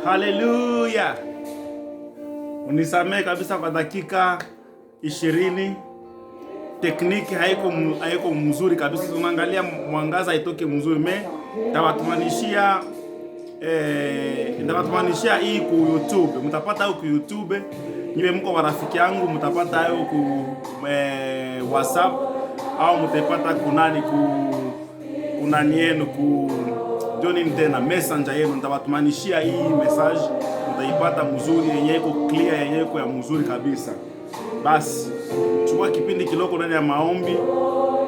Haleluya. Unisamehe kabisa kwa dakika 20. Tekniki haiko mzuri kabisa. Tunaangalia mwangaza itoke mzuri. Ndabatumanishia hii ku YouTube. Mtapata huko ku YouTube. Niwe mko warafiki yangu mtapata hayo ku WhatsApp au mtapata kunani kunani yenu ku Johnny tena messenger yenu. Ndabatumanishia hii message, mtaipata mzuri yenye iko clear, yenye iko ya mzuri kabisa. Basi chukua kipindi kiloko ndani ya maombi.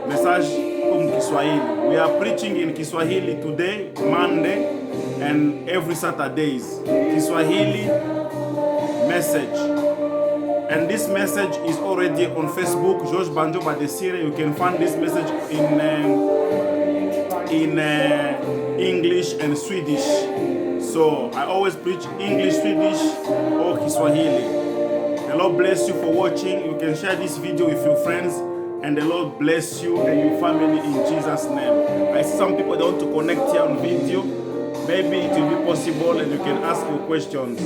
Message kwa Kiswahili. We are preaching in Kiswahili today, Monday and every Saturdays. Kiswahili message. And this message is already on Facebook, George Banjo Badesire. You can find this message in English and Swedish. So I always preach English, Swedish, or Kiswahili. The Lord bless you for watching. You can share this video with your friends, and the Lord bless you and your family in Jesus' name. I see some people that want to connect here on video. Maybe it will be possible, and you can ask your questions.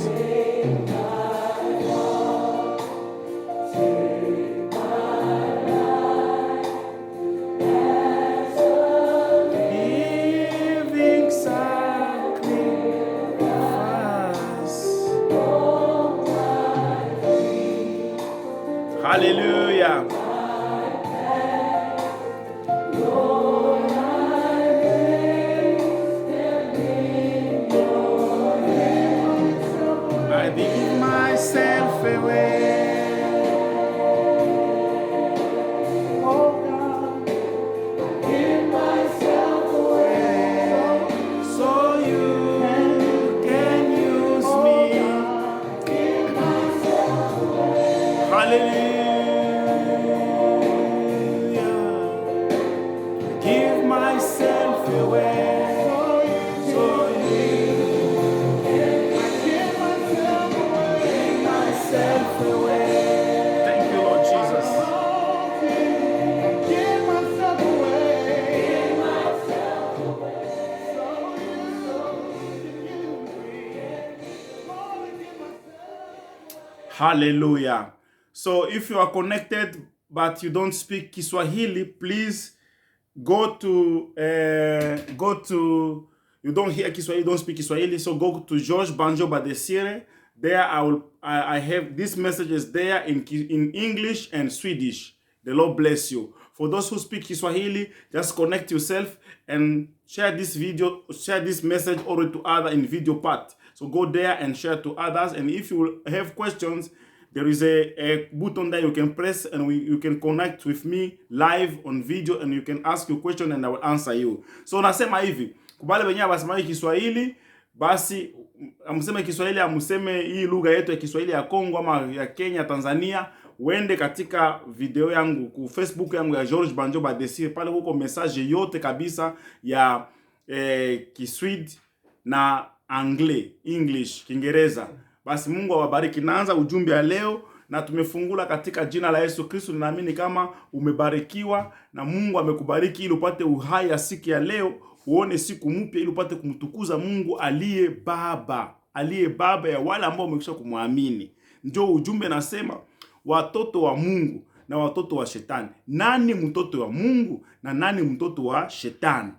Hallelujah. I give myself away. Oh God, give myself away so you can use me. Give myself away. Hallelujah. Give myself away so you can give myself away. Thank you, Lord Jesus. Give myself away. Hallelujah. So if you are connected but you don't speak Kiswahili, please go to you don't hear Kiswahili, you don't speak Kiswahili, so go to George Banjo Badesire. There I have this messages there in English and Swedish. The Lord bless you. For those who speak Kiswahili, just connect yourself and share this video, share this message over to others in video part. So go there and share to others. And if you have questions, there is a button that you can press, and you can connect with me live on video, and you can ask your question and I will answer you. So nasema hivi, kubale wenyewe basema Kiswahili, basi amseme Kiswahili, amseme hii lugha yetu ya Kiswahili ya Kongo ama ya Kenya, Tanzania, uende katika video yangu ku Facebook yangu ya George Banjo Badesire. Pale huko message yote kabisa ya Kiswahili na English, Kiingereza. Basi Mungu awabariki. Naanza ujumbe ya leo na tumefungula katika jina la Yesu Kristo. Ninaamini kama umebarikiwa na Mungu amekubariki ili upate uhai ya siku ya leo, uone siku mpya ili upate kumtukuza Mungu aliye baba ya wale ambao wamekwisha kumwamini. Ndio ujumbe nasema, watoto wa Mungu na watoto wa shetani. Nani mtoto wa Mungu na nani mtoto wa shetani?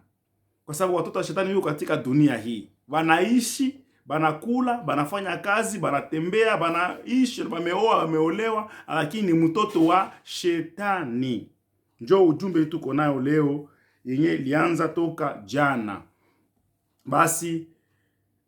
Kwa sababu watoto wa shetani yuko katika dunia hii. Wanaishi, banakula, banafanya kazi, banatembea, banaishi, bameoa, bameolewa, lakini mtoto wa shetani. Njoo ujumbe tuko nayo leo yenye ilianza toka jana. Basi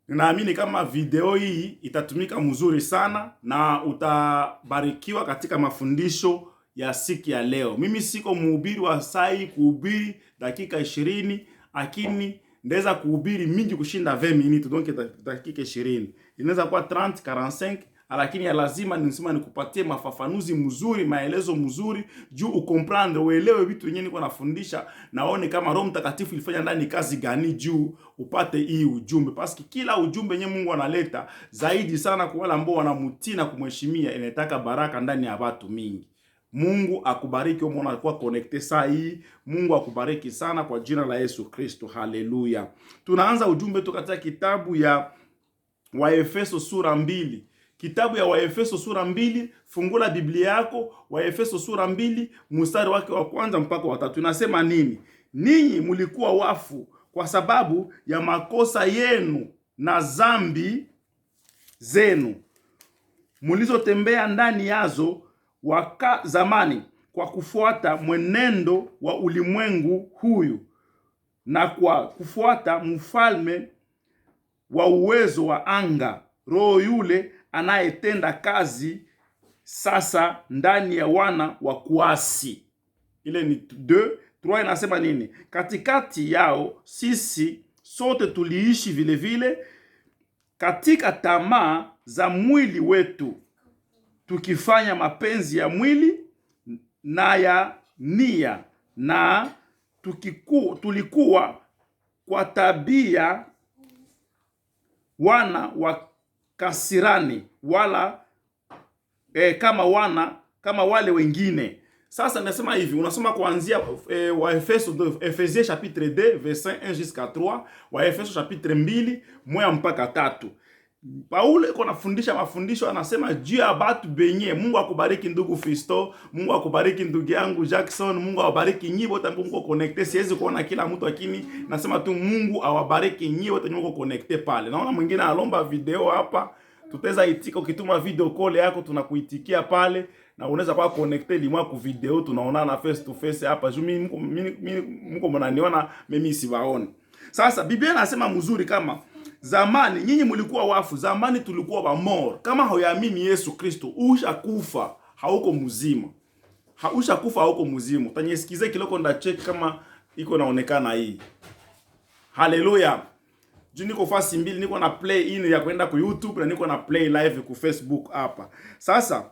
ninaamini kama video hii itatumika mzuri sana na utabarikiwa katika mafundisho ya siku ya leo. Mimi siko mhubiri wa sai kuhubiri dakika 20, lakini ndeza kuhubiri mingi kushinda 20 minutes, donc dakika 20. Inaweza kuwa 30, 45, lakini ya lazima nisema nikupatie mafafanuzi mzuri, maelezo mzuri juu ukomprendre, uelewe vitu vyenyewe niko nafundisha, naone kama Roho Mtakatifu ilifanya ndani kazi gani juu upate hii ujumbe. Paski kila ujumbe yenyewe Mungu analeta zaidi sana kwa wale ambao wanamutii na kumheshimia, inataka baraka ndani ya watu mingi. Mungu akubariki wewe unakuwa connected saa hii. Mungu akubariki sana kwa jina la Yesu Kristo. Haleluya. Tunaanza ujumbe tu katika kitabu ya Waefeso sura 2. Kitabu ya Waefeso sura 2, fungula Biblia yako, Waefeso sura 2 mstari wake wa kwanza mpaka wa 3. Inasema nini? Ninyi mlikuwa wafu kwa sababu ya makosa yenu na zambi zenu mlizotembea ndani yazo zamani, kwa kufuata mwenendo wa ulimwengu huyu na kwa kufuata mfalme wa uwezo wa anga, roho yule anayetenda kazi sasa ndani ya wana wa kuasi. Ile ni 2:3 inasema nini? Katikati yao sisi sote tuliishi vile vile katika tamaa za mwili wetu, tukifanya mapenzi ya mwili na ya nia, na tulikuwa kwa tabia wana wa kasirani, wala kama wale wengine. Sasa nasema hivi, unasoma kuanzia Efesiens chapitre 2 verset 1 jusqu'à 3, Waefeso chapitre 2 moja mpaka 3. Paulo iko nafundisha mafundisho, anasema juu ya batu benye. Mungu akubariki ndugu Fisto, Mungu akubariki ndugu yangu Jackson, Mungu awabariki nyinyi wote ambao mko connected. Siwezi kuona kila mtu, lakini nasema tu Mungu awabariki nyinyi wote mko connected pale. Naona mwingine alomba video hapa, tutaweza itika. Ukituma video call yako tunakuitikia pale, na unaweza kwa connected limwa ku video, tunaonana face to face hapa. Mimi mko mnaniona, mimi siwaoni. Sasa Biblia inasema mzuri kama zamani nyinyi mlikuwa wafu, zamani tulikuwa wa mort. Kama hauamini Yesu Kristo, ushakufa, hauko mzima. Ushakufa, hauko mzima. Utanyesikize kiloko nda check kama iko naonekana hii. Haleluya. Niko fasi mbili, niko na play in ya kwenda ku YouTube na niko na play live ku Facebook hapa. Sasa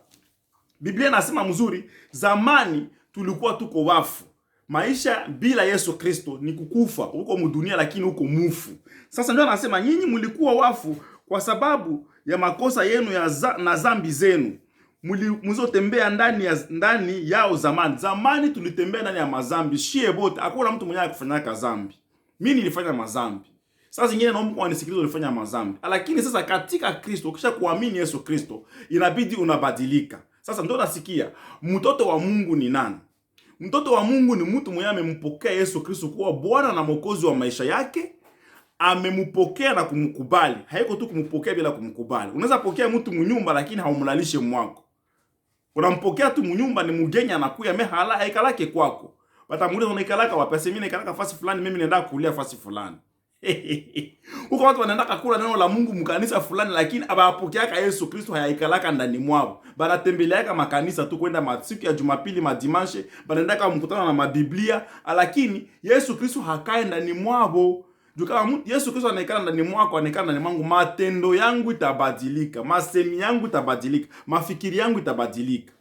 Biblia inasema mzuri, zamani tulikuwa tuko wafu. Maisha bila Yesu Kristo ni kukufa, huko mdunia lakini huko mufu. Sasa ndio anasema nyinyi mlikuwa wafu kwa sababu ya makosa yenu na zambi zenu. Mlizotembea ndani yao zamani. Zamani tulitembea ndani ya mazambi. Shie bote, hakuna mtu mwenye akufanyaka zambi. Mimi nilifanya mazambi. Sasa zingine naomba wanisikilize ulifanya mazambi. Lakini sasa katika Kristo, ukisha kuamini Yesu Kristo, inabidi unabadilika. Sasa ndio nasikia, mtoto wa Mungu ni nani? Mtoto wa Mungu ni mtu mwenye amempokea Yesu Kristo kuwa Bwana na Mwokozi wa maisha yake. Amempokea na kumkubali. Haiko tu kumpokea bila kumkubali. Unaweza pokea mtu mnyumba lakini haumlalishe mwako. Unampokea tu mnyumba, ni mgeni anakuya mehala haikalake kwako. Batamuuliza unaikalaka wapi? Mimi naikalaka fasi fulani, mimi naenda kulia fasi fulani. Huko watu wanaenda kukula neno la Mungu mkanisa fulani, lakini abapokeaka Yesu Kristo hayaikalaka ndani mwao. Banatembeleaka makanisa tu kwenda masiku ya Jumapili, madimanche, banaenda kama mkutano na mabiblia, lakini Yesu Kristo hakae ndani mwao. Kama Yesu Kristo anaikana ndani mwako, anaikana ndani mwangu, matendo yangu itabadilika, masemi yangu itabadilika, mafikiri yangu itabadilika.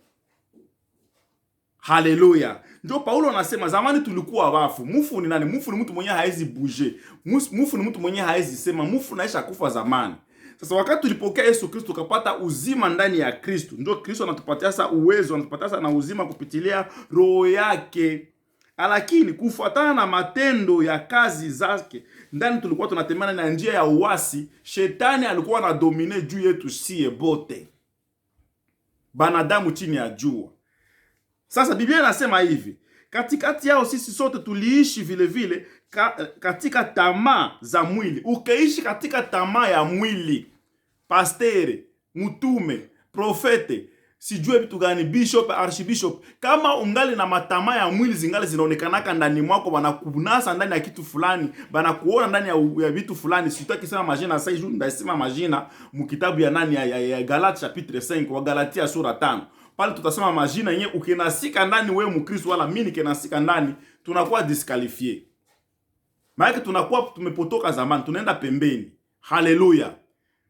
Haleluya. Ndio Paulo anasema zamani tulikuwa wafu. Mufu ni nani? Mufu ni mtu mwenye haezi bouger. Mufu ni mtu mwenye haezi sema. Mufu naisha kufa zamani. Sasa wakati tulipokea Yesu Kristo, tukapata uzima ndani ya Kristo. Ndio Kristo anatupatia sasa uwezo, anatupatia sasa na uzima kupitilia roho yake. Lakini kufuatana na matendo ya kazi zake, ndani tulikuwa tunatembea na njia ya uasi. Shetani alikuwa anadomine juu yetu sie bote, banadamu chini ya jua. Sasa Biblia inasema hivi, katikati yao sisi sote tuliishi vile vile katika tamaa za mwili. Ukeishi katika tamaa ya mwili, pastere, mtume, profete, sijue vitu gani, bishop, archbishop, kama ungali na matamaa ya mwili zingali zinaonekanaka ndani mwako, banakunasa ndani ya kitu fulani, banakuona ndani ya vitu fulani. Sitaki sema majina sasa, hiyo ndasema majina mkitabu ya nani ya Galatia chapitre 5, wa Galatia sura 5. Pale tutasema majina yenyewe. Ukinasika ndani wewe Mkristo wala mimi nikenasika ndani, tunakuwa disqualifié. Maana tunakuwa tumepotoka zamani, tunaenda pembeni. Haleluya.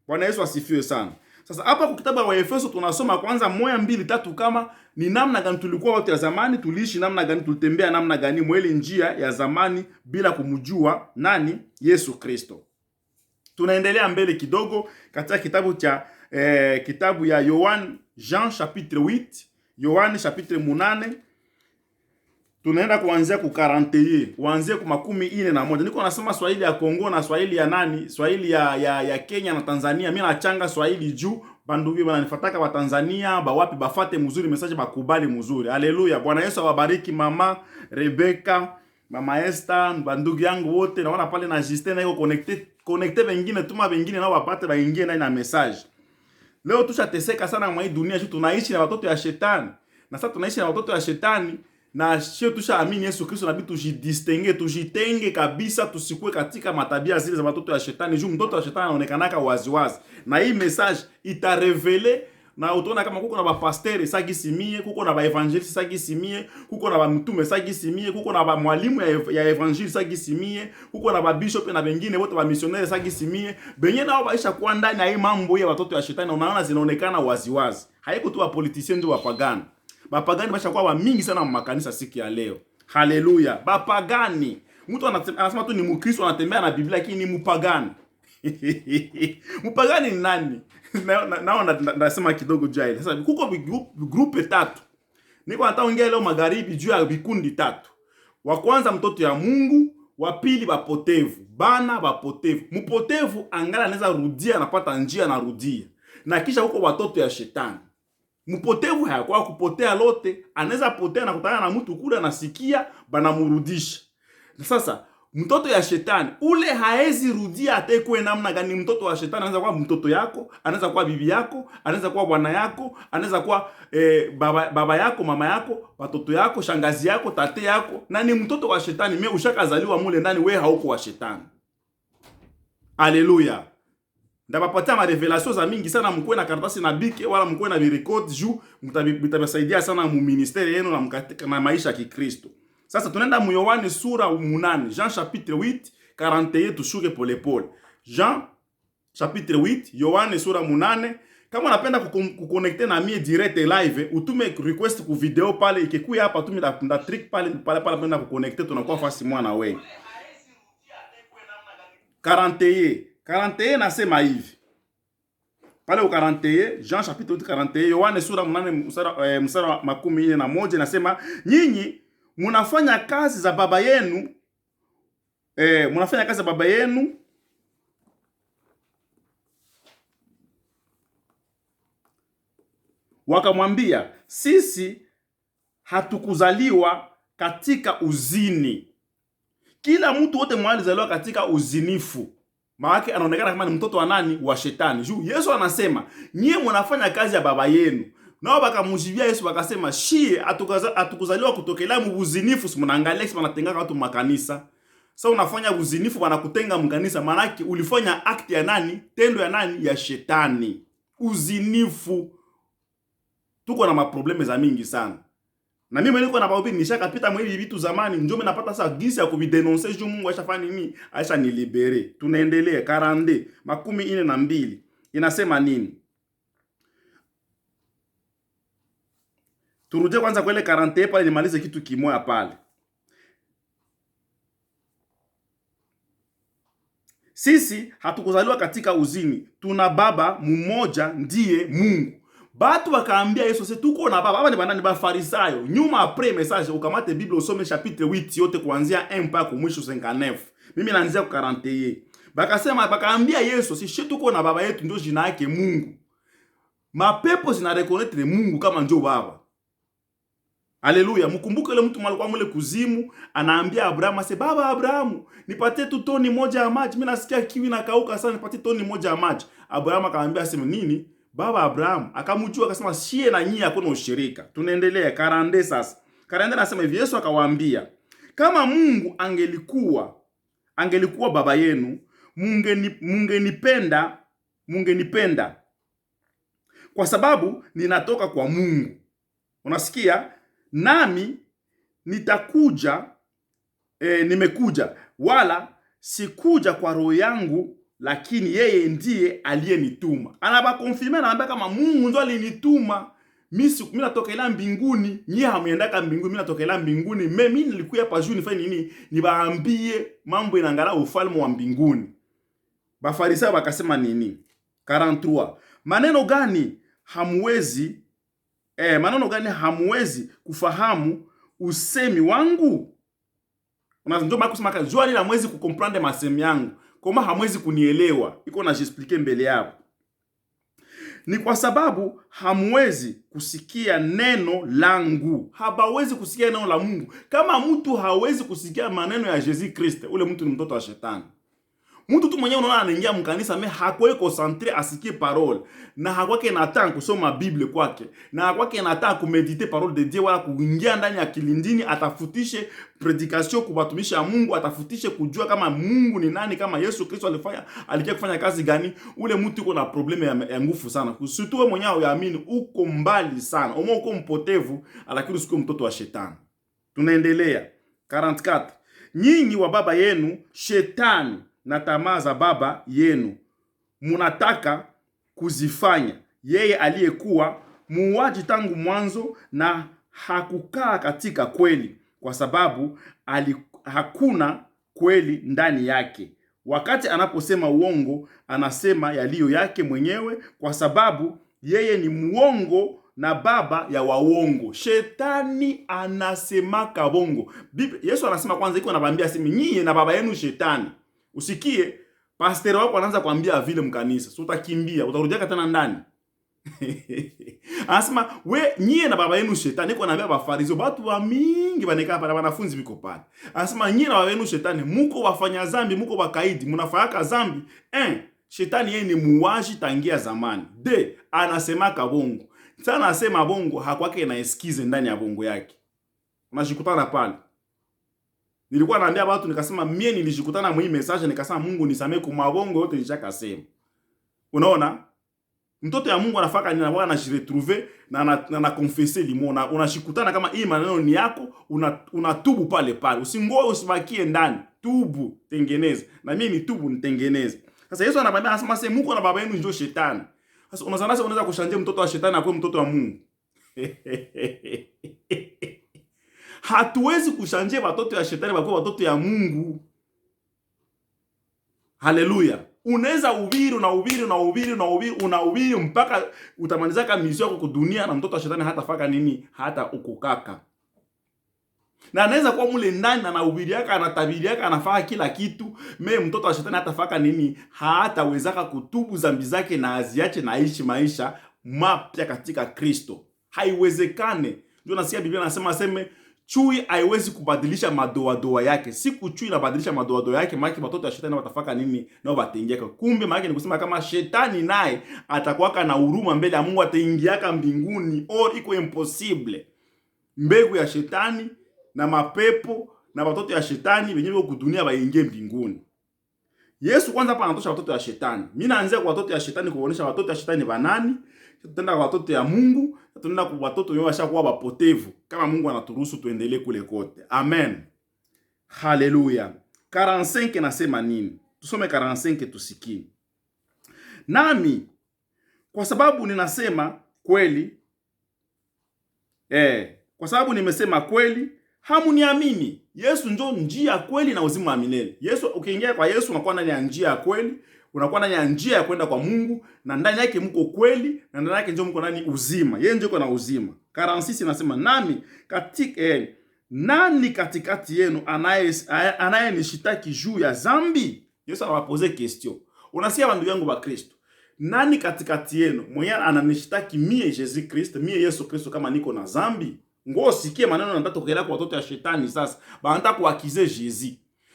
Bwana Yesu asifiwe sana. Sasa hapa kwa kitabu wa Efeso tunasoma kwanza 1, 2, 3 kama ni namna gani tulikuwa wote ya zamani, tuliishi namna gani, tulitembea namna gani mwele njia ya zamani bila kumjua nani? Yesu Kristo. Tunaendelea mbele kidogo katika kitabu cha kitabu ya Jean chapitre 8, Yohane chapitre 8. Tunaenda kuanzia ku 41, uanzie ku 41. Niko nasema Swahili ya Kongo na Swahili ya nani? Swahili ya Kenya na Tanzania. Mimi nachanga Swahili juu bandugu bananifataka wa Tanzania, ba wapi bafate mzuri message bakubali mzuri. Haleluya. Bwana Yesu awabariki mama Rebecca, mama Esther, bandugu yangu wote naona pale na Justin na iko connecte wengine tuma wengine nao wapate baingie ndani na message. Leo tushateseka sana mwa hii dunia juu tunaishi na watoto ya shetani. Na sasa tunaishi na watoto ya shetani na sio tushaamini Yesu Kristo, nabii tujitenge kabisa, tusikue katika matabia zile za watoto ya shetani. Juu mtoto wa shetani anaonekanaka waziwazi. Na hii message itarevele na utaona kama kuko na bapasteri sagisimie, kuko na baevangeliste sagisimie, kuko na bamtume sagisimie, kuko na ba mwalimu ya evangeli sagisimie, kuko na babishop na wengine wote ba missionnaire sagisimie. Benye nao baisha kuwa ndani ya hii mambo ya watoto ya shetani, unaona zinaonekana waziwazi. Haiko tu wa politiciens ndio wapagani. Bapagani basha kwa mingi sana mu makanisa siku ya leo. Haleluya. Bapagani. Mtu anasema tu ni Mkristo anatembea na Biblia lakini ni mpagani. Mpagani ni nani? Nasema kidogo jai. Sasa kuko grupe tatu. Niko nataongea leo magharibi juu ya vikundi tatu. Wa kwanza mtoto ya Mungu, wa pili bapotevu. Bana bapotevu. Mpotevu angala anaweza rudia, anapata njia na rudia. Na kisha huko watoto ya shetani. Mpotevu hayakuwa kupotea lote, anaweza potea na kutana na mtu kule anasikia banamurudisha. Sasa mtoto ya shetani ule haezi rudia atekwe namna gani? Mtoto wa shetani anaweza kuwa mtoto yako, anaweza kuwa bibi yako, anaweza kuwa bwana yako, anaweza kuwa baba yako, mama yako, watoto yako, shangazi yako, tate yako, na ni mtoto wa shetani. Mimi ushakazaliwa mule ndani, wewe hauko wa shetani. Haleluya. Ndabapatia ma revelation za mingi sana, mkwe na karatasi na bike wala mkwe na record juu mtabasaidia sana mu ministeri yenu na mkatika na maisha ya Kikristo. Sasa tunaenda mu Yohane sura 8, Jean chapitre 8 41, tushuke pole pole. Jean chapitre 8, Yohane sura 8. Kama unapenda kuconnecter na mie direct live, utume request ku video pale, ikikuya hapa tume na trick pale penda kuconnecter, tunakuwa fasi mwana wewe. 41 nasema hivi. Pale u 41, Jean chapitre 41, Yohane sura 8 mstari wa 41 nasema, nyinyi munafanya kazi za baba yenu, munafanya kazi za baba yenu. Wakamwambia, sisi hatukuzaliwa katika uzini. Kila mtu wote mwalizaliwa katika uzinifu. Maana anaonekana kama ni mtoto wa nani? Wa shetani. Juu Yesu anasema, nyie mnafanya kazi ya baba yenu. Nao bakamujibia Yesu bakasema, shie hatukuzaliwa kutokelea mu uzinifu. Si mnaangalia kama natengaka watu makanisa. Sasa unafanya uzinifu wanakutenga mkanisa, maana yake ulifanya act ya nani? Tendo ya nani? Ya shetani. Uzinifu. Tuko na maprobleme za mingi sana. Na mimi niko na baobi nishakapita mwa hivi vitu zamani, njoo mimi napata sasa gisi ya kuvidenoncer juu Mungu ashafanya nini? Aisha nilibere. Tunaendelea 42 inasema nini? Turudie kwanza kwa ile 41 pale nimalize kitu kimoja pale. Sisi hatukuzaliwa katika uzini, tuna baba mmoja ndiye Mungu. Batu wakaambia Yesu, sisi tuko na baba. Baba ni banani? Ba Farisayo. Nyuma après message ukamate Bible usome chapitre 8 yote kuanzia 1 mpaka mwisho 59. Mimi naanzia ku 41. Bakaambia Yesu, sisi tuko na baba yetu ndio jina yake Mungu. Mapepo zina reconnaître Mungu kama ndio baba. Haleluya. Mkumbuke ile mtu alikuwa mule kuzimu, anaambia Abrahamu, ase baba Abrahamu, nipatie tu toni moja ya maji. Mimi nasikia kiwi na kauka sana, nipatie toni moja ya maji. Abrahamu akamwambia asema nini? Baba Abraham akamjua akasema, shie na nyie hakuna ushirika. Tunaendelea 42 sasa. 42 nasema hivi, Yesu akawaambia, kama Mungu angelikuwa baba yenu, mungenipenda kwa sababu ninatoka kwa Mungu. Unasikia? Nami nitakuja, nimekuja, wala sikuja kwa roho yangu, lakini yeye ndiye aliyenituma. Anabakonfirma, anaambia kama Mungu ndo alinituma. Mimi natokelea mbinguni, nyie hamuendaka mbinguni, mimi natokelea mbinguni. Mimi nilikuja hapa juu nifanye nini? Nibaambie mambo inangala ufalme wa mbinguni. Bafarisayo bakasema nini? 43. Maneno gani hamwezi maneno gani hamwezi kufahamu usemi wangu? Ndio maana kusema jua la mwezi kukomprendre masemi yangu. Kama hamwezi kunielewa, iko na j'expliquer mbele yao. Ni kwa sababu hamwezi kusikia neno langu. Habawezi kusikia neno la Mungu. Kama mtu hawezi kusikia maneno ya Jesus Christ, ule mtu ni mtoto wa shetani. Mtu tu mwenyewe unaona anaingia mkanisa mais hakuwe concentré asikie parole, na hakwake nataka kusoma Bible kwake, na hakwake nataka kumedite parole de Dieu, wala kuingia ndani ya kilindini atafutishe predication kubatumisha Mungu, atafutishe kujua kama Mungu ni nani, kama Yesu Kristo alikia kufanya kazi gani. Ule mtu yuko na probleme ya nguvu sana. Surtout wewe mwenyewe uamini uko mbali sana. Omo uko mpotevu, lakini usiku mtoto wa shetani. Tunaendelea. 44. Nyinyi wa baba yenu shetani na tamaa za baba yenu munataka kuzifanya. Yeye aliyekuwa muuaji tangu mwanzo na hakukaa katika kweli, kwa sababu hakuna kweli ndani yake. Wakati anaposema uongo, anasema yaliyo yake mwenyewe, kwa sababu yeye ni muongo na baba ya waongo. Shetani anasema kabongo. Yesu anasema kwanza, iko anabambia sema nyinyi na baba yenu shetani. Usikie pastor wako anaanza kuambia vile mkanisa, so utakimbia, utarudia tena ndani. Anasema we nyie na baba yenu shetani. Iko anaambia bafarizio, watu wa mingi baneka pale, wanafunzi biko pale. Anasema nyie na baba yenu shetani, muko wafanya zambi, muko wakaidi, mnafanya zambi. Shetani yeye ni muuaji tangia zamani. Anasema kabongo. Sana anasema bongo, hakwake na eskize ndani ya bongo yake. Unashikutana pale. Nilikuwa naambia watu nikasema mie nilijikutana mwa hii message nikasema Mungu nisamee kwa mabongo yote nishakasema. Unaona? Mtoto ya Mungu anafaka ninakuwa anajiretrouver na confesser limona. Unashikutana kama hii maneno ni yako, unatubu pale pale. Usingoe usibakie ndani. Tubu, tengeneze. Na mimi ni tubu nitengeneze. Sasa Yesu anabambia anasema sema Mungu na baba yenu ndio shetani. Sasa unaweza kushanje mtoto wa shetani akuwe mtoto wa Mungu. Hatuwezi kushanje watoto ya shetani wakuwe watoto ya Mungu. Haleluya. Unaweza unahubiri mpaka utamalizaka misio yako kudunia, na mtoto wa shetani hatafaka nini? Hata ukukaka. Na anaweza kuwa mule ndani na anahubiri yaka, anatabiri yaka, anafanya kila kitu, mtoto wa shetani hatafaka nini? Hatawezaka kutubu zambi zake na aziache na aishi maisha mapya katika Kristo. Haiwezekane. Ndio nasikia Biblia nasema chui haiwezi kubadilisha madoa yake. Siku chui inabadilisha madoa yake, maana watoto wa shetani watafaka nini? Nao batengeka. Kumbe maana ni kusema kama shetani naye atakuwa na huruma mbele ya Mungu, ataingiaka mbinguni. Iko impossible. Mbegu ya shetani na mapepo na watoto ya shetani wenyewe kwa dunia waingie mbinguni. Yesu kwanza hapa anatosha watoto ya shetani. Mimi naanzia kwa watoto ya shetani kuonesha watoto ya shetani banani. Tutaenda kwa watoto ya Mungu, tutaenda kwa watoto wao washakuwa wapotevu. Kama Mungu anaturuhusu tuendelee kule kote. Amen. Haleluya. 45 nasema nini? Tusome 45 tusikie. Nami kwa sababu ninasema kweli, kwa sababu nimesema kweli, hamuniamini. Yesu ndio njia, kweli na uzima wa milele. Yesu, ukiingia kwa Yesu unakuwa ndani ya njia ya kweli, unakuwa ndani ya njia ya kwenda kwa Mungu, na ndani yake mko kweli, na ndani yake ndio mko ndani uzima. Yeye ndio kuna uzima. 46 inasema nani katikati yenu anayenishitaki juu ya zambi? Yesu anawapoze question. Unasikia bandu yangu ba Kristo, nani katikati yenu mwenye ananishitaki mie Jesus Kristo, mie Yesu Kristo kama niko na zambi? Ngo sikie maneno na ndatokela kwa watoto ya shetani. Sasa baanta kuakize Jesus.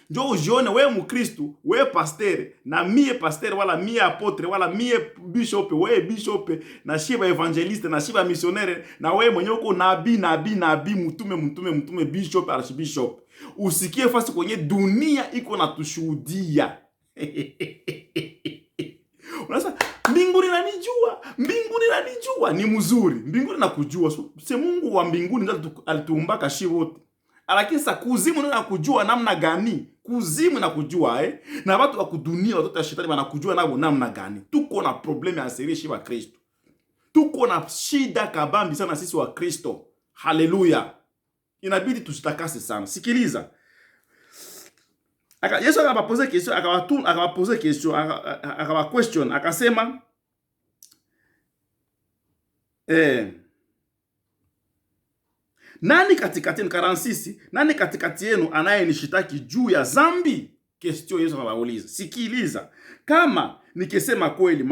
Njo ujione wewe Mkristo, wewe pasteur, na mie pasteur, wala mie apotre, wala mie bishop, wewe bishop, na shiba evangeliste, na shiba missionnaire, na wewe mwenye uko nabii, mtume, bishop, archbishop. Usikie fasi kwenye dunia iko na tushuhudia. Unasa mbinguni nanijua, ni mzuri. Mbinguni nakujua. Se Mungu wa mbinguni ndio alituumbaka shi wote. Lakini sasa kuzimu na kujua namna gani? Kuzimu na kujua na watu wa kudunia, watoto wa shetani wanakujua nao namna gani? Tuko na probleme ya serishi wa Kristo. Tuko na shida kabambi sana sisi wa Kristo. Haleluya. Inabidi tusitakase sana. Sikiliza. Yesu akawapoze question, akawa question, akasema Nani katikati yenu 46, nani katikati yenu anayenishitaki juu ya zambi? Question Yesu anauliza. Sikiliza. Kama nikisema kweli,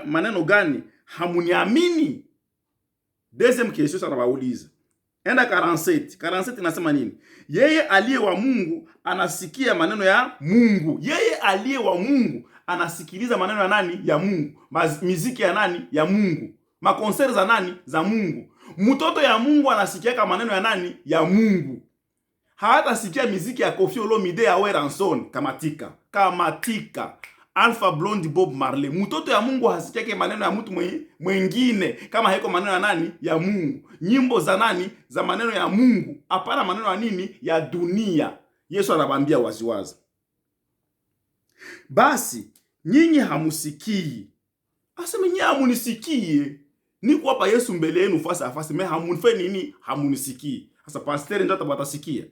maneno gani hamuniamini? Deuxième question Yesu anauliza. Enda 47. 47 inasema nini? Yeye aliye wa Mungu anasikia maneno ya Mungu. Yeye aliye wa Mungu anasikiliza maneno ya nani? Ya Mungu. Miziki ya nani? Ya Mungu. Makonseri za nani? Za Mungu. Mtoto ya Mungu anasikia maneno ya nani? Ya Mungu. Hata sikia miziki ya Koffi Olomide ya Weranson. Kamatika. Alpha Blondy, Bob Marley. Mtoto ya Mungu hasikiake maneno ya mtu mwingine kama haiko maneno ya nani? Ya Mungu. Nyimbo za nani? Za maneno ya Mungu. Hapana maneno ya nini? Ya dunia. Yesu anabambia waziwazi. Basi nyinyi hamusikii. Aseme nyinyi hamunisikie. Niko hapa Yesu mbele yenu fasa afasi, me hamunife nini? Hamunisikii. Sasa pastor ndio watasikia.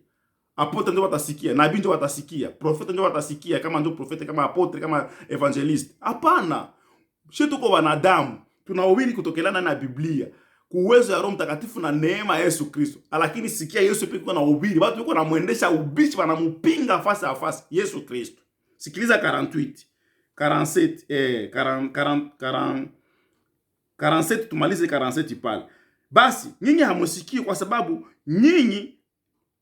Apotre ndio watasikia, nabii ndio watasikia, profeta ndio watasikia, kama ndio profeta, kama apotre, kama evangelist. Hapana. Sisi tuko wanadamu, tunahubiri kutokelana na Biblia, kuwezo ya Roho Mtakatifu na neema ya Yesu Kristo. Lakini sikia Yesu pekee na uhubiri, watu wako wanamuendesha ubishi, wanampinga fasa a fasa Yesu Kristo. Sikiliza 48, 47 47 tumalize 47 pale. Basi nyinyi hamusikii kwa sababu nyinyi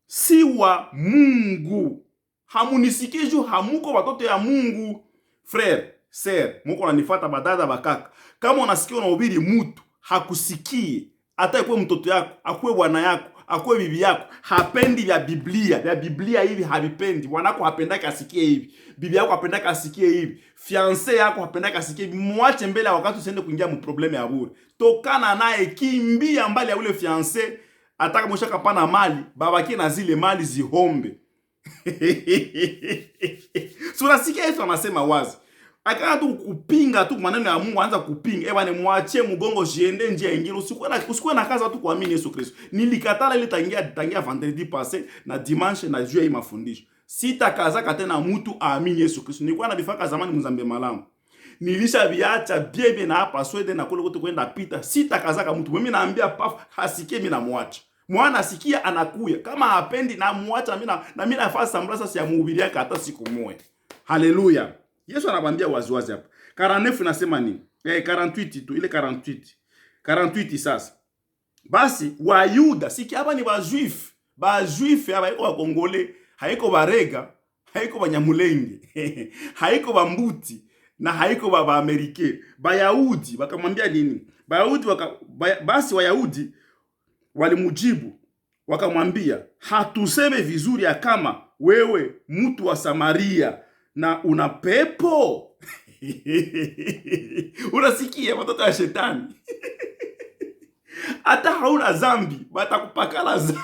si wa Mungu. Hamunisikii juu hamuko watoto ya Mungu. Frère, sœur, muko unanifuata badada bakaka. Kama unasikia unahubiri mtu hakusikii, hata ikuwe mtoto yako, akuwe bwana yako, akuwe bibi yako, hapendi vya Biblia. Vya Biblia hivi havipendi. Bwanako hapendaki asikie hivi. Bibi yako hapendaki asikie hivi. Fiancé yako hapendaki asikie hivi. Mwache mbele wakati usiende kuingia mu probleme ya bure. Tokana naye, kimbia mbali ya ule fiancé. Ataka mshaka pana mali, babaki na zile mali zihombe. Sura sikia Yesu anasema wazi. Akana tu kupinga tu maneno ya Mungu, anza kupinga. Bwana muachie mgongo jiende njia nyingine. Usikuwe na kaza tu kuamini Yesu Kristo. Nilikatala ile tangia vendredi passé na dimanche na jua hii mafundisho. Sitakazaka tena mtu aamini Yesu Kristo. Nilikuwa na bifaka zamani Mzambe Malamu. Nilisha viacha biebe na hapa Sweden na kule kote kwenda pita. Sitakazaka mtu. Mimi naambia paf hasikie, mimi namwacha. Mwana asikia anakuya. Kama hapendi na muacha, mimi nafasi sambrasa si ya mhubiri yake hata siku moja. Haleluya. Yesu anabambia waziwazi hapa. 49 nasema nini? 48 tu, ile 48. 48 sasa. Basi Wayuda, siki hapa ni Bajuif. Bajuif hapa haiko Bakongole, haiko Barega, haiko Banyamulenge, haiko Bambuti na haiko Baamerike. Bayahudi wakamwambia nini? Basi Wayahudi walimujibu wakamwambia, hatuseme vizuri ya kama wewe mtu wa Samaria na una pepo? Unasikia watoto wa shetani? Hata hauna zambi, batakupakala zambi.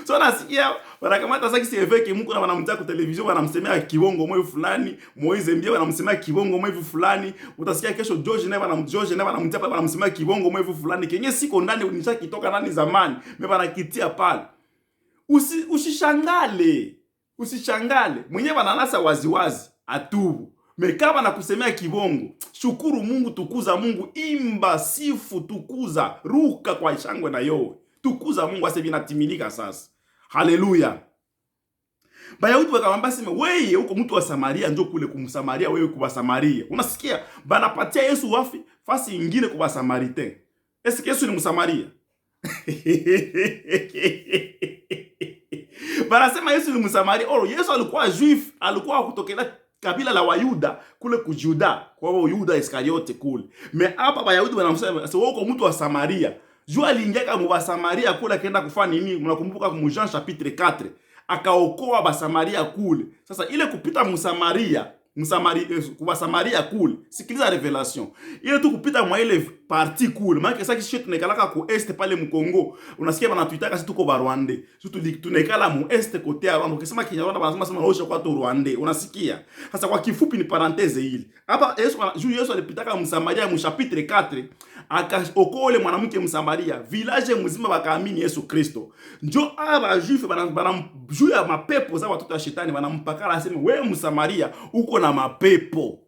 So nasikia wanakamata sasa kiseveke Mungu na wanamtia kwa television, wanamsemea kibongo mwe fulani, Moize Mbie wanamsemea kibongo mwe fulani, utasikia kesho George naye wanamtia pale wanamsemea kibongo mwe fulani, kenye siko ndani unishakitoka ndani zamani, mimi banakitia pale. Usishangale. Usishangale. Mwenyewe wananasa waziwazi atubu. Mekaba na kusemea kibongo. Shukuru Mungu, tukuza Mungu, imba, sifu, tukuza, ruka kwa shangwe na yowe. Tukuza Mungu ase vinatimilika sasa. Haleluya. Bayahudi wakamwambia sema, wewe uko mtu wa Samaria, njoo kule kumsamaria wewe kwa Samaria. Unasikia? Banapatia Yesu wafi fasi nyingine kwa Samaritain. Esi Yesu ni Msamaria? Banasema Yesu ni Msamaria. Yesu alikuwa Juif, alikuwa kutokea kabila la Wayuda kule kujuda, kwa hiyo Yuda Iskariote kule. Me hapa Bayahudi wanamsema sasa wewe uko mtu wa Samaria. Jua aliingia mu Samaria kule akaenda kufanya nini? Mnakumbuka mu Jean chapitre 4. Akaokoa Basamaria kule. Sasa ile kupita kwa Samaria kule. Sikiliza revelation. Ile tu kupita mwa ile parti kule. Maana sasa sisi tunakalaka ku est pale mu Kongo. Unasikia banatuitaka sisi tuko ba Rwandais. Sisi tunekala mu est kote ya Rwanda. Ukisema Kinyarwanda wanasema naosha kwa to Rwandais. Unasikia? Sasa kwa kifupi ni parenthese ile. Hapa Yesu alipitaka mu Samaria mu chapitre 4. Akaokoa ule mwanamke Msamaria, village mzima wakaamini Yesu Kristo. Njo aba Juif juu ya mapepo za watoto wa shetani wanampakala aseme wewe Msamaria uko na mapepo.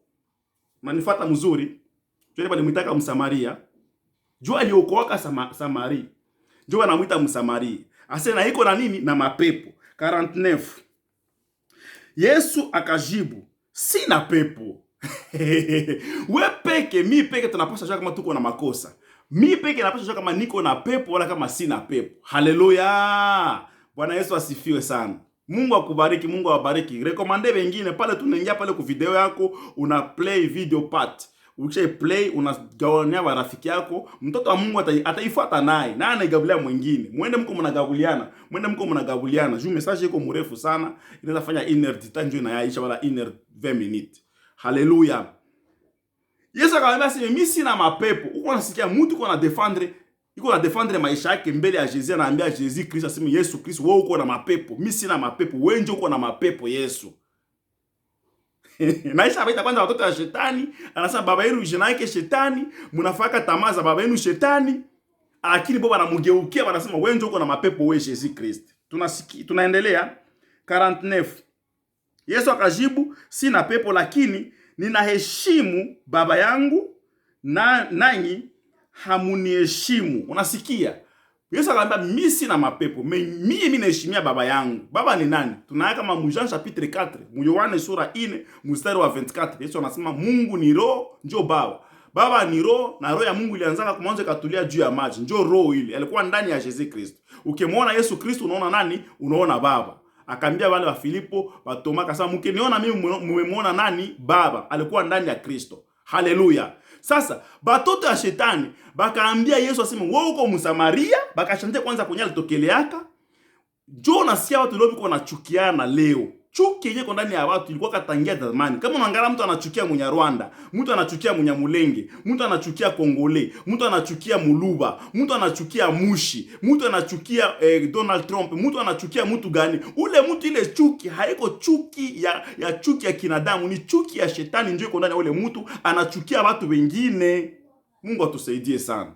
Manifuata mzuri. Tuende bali mwitaka Msamaria. Juu aliokoaka Samaria. Ndio wanamuita Msamaria. Ase na iko na nini? Na mapepo. 49. Yesu akajibu, sina pepo. We peke, mi peke tunapaswa kujua kama tuko na makosa. Mi peke napaswa kujua kama niko na pepo wala kama sina pepo. Haleluya. Bwana Yesu asifiwe sana. Mungu akubariki, Mungu awabariki. Rekomande wengine pale, tunaingia pale ku video yako, una play video part. Ukisha play unagawania rafiki yako, mtoto wa Mungu ataifuata naye. Na anagabulia mwingine. Muende mko mnagabuliana. Juu message iko mrefu sana. Inaweza fanya 1 heure tanjo na yaisha wala 1 heure 20 minutes. Haleluya. Yesu akamwambia sema mimi sina mapepo. Uko unasikia mtu uko na defendre maisha yake mbele ya Yesu, anaambia Yesu Kristo asema Yesu Kristo wewe uko na mapepo. Mimi sina mapepo. Wewe ndio uko na mapepo Yesu. Naisha abaita kwanza watoto wa shetani, anasema baba yenu jina yake shetani, mnafaka tamaa za baba yenu shetani. Lakini baba anamgeukia anasema wewe ndio uko na mapepo wewe Yesu Kristo. Tunaendelea 49. Yesu akajibu, sina pepo lakini ninaheshimu baba yangu na nanyi hamuniheshimu. Unasikia? Yesu akamwambia mimi sina mapepo, mimi naheshimia baba yangu. Baba ni nani? Tunaona kama Jean chapitre 4, Yohane sura 4 mstari wa 24. Yesu anasema Mungu ni roho, ndio baba. Baba ni roho na roho ya Mungu ilianza kumwanzo katulia juu ya maji. Ndio roho ile. Alikuwa ndani ya Yesu Kristo. Ukimwona Yesu Kristo unaona nani? Unaona baba. Akaambia wale wa Filipo, wa Toma, akasema mkiniona mimi mmemwona nani? Baba. Alikuwa ndani ya Kristo. Haleluya. Sasa batoto ya shetani bakaambia Yesu asema wewe uko Msamaria, bakashantia kwanza kwenye alitokeleaka. Jo nasikia watu leo biko wanachukiana leo. Chuki yenyewe kwa ndani ya watu ilikuwa katangia zamani. Kama unaangalia mtu anachukia Munyarwanda, mtu anachukia Munyamulenge, mtu anachukia Kongole, mtu anachukia Muluba, mtu anachukia Mushi, mtu anachukia Donald Trump, mtu anachukia mtu gani? Ule mtu ile chuki haiko chuki ya chuki ya kinadamu, ni chuki ya shetani ndio iko ndani ya ule mtu, anachukia watu wengine. Mungu atusaidie sana.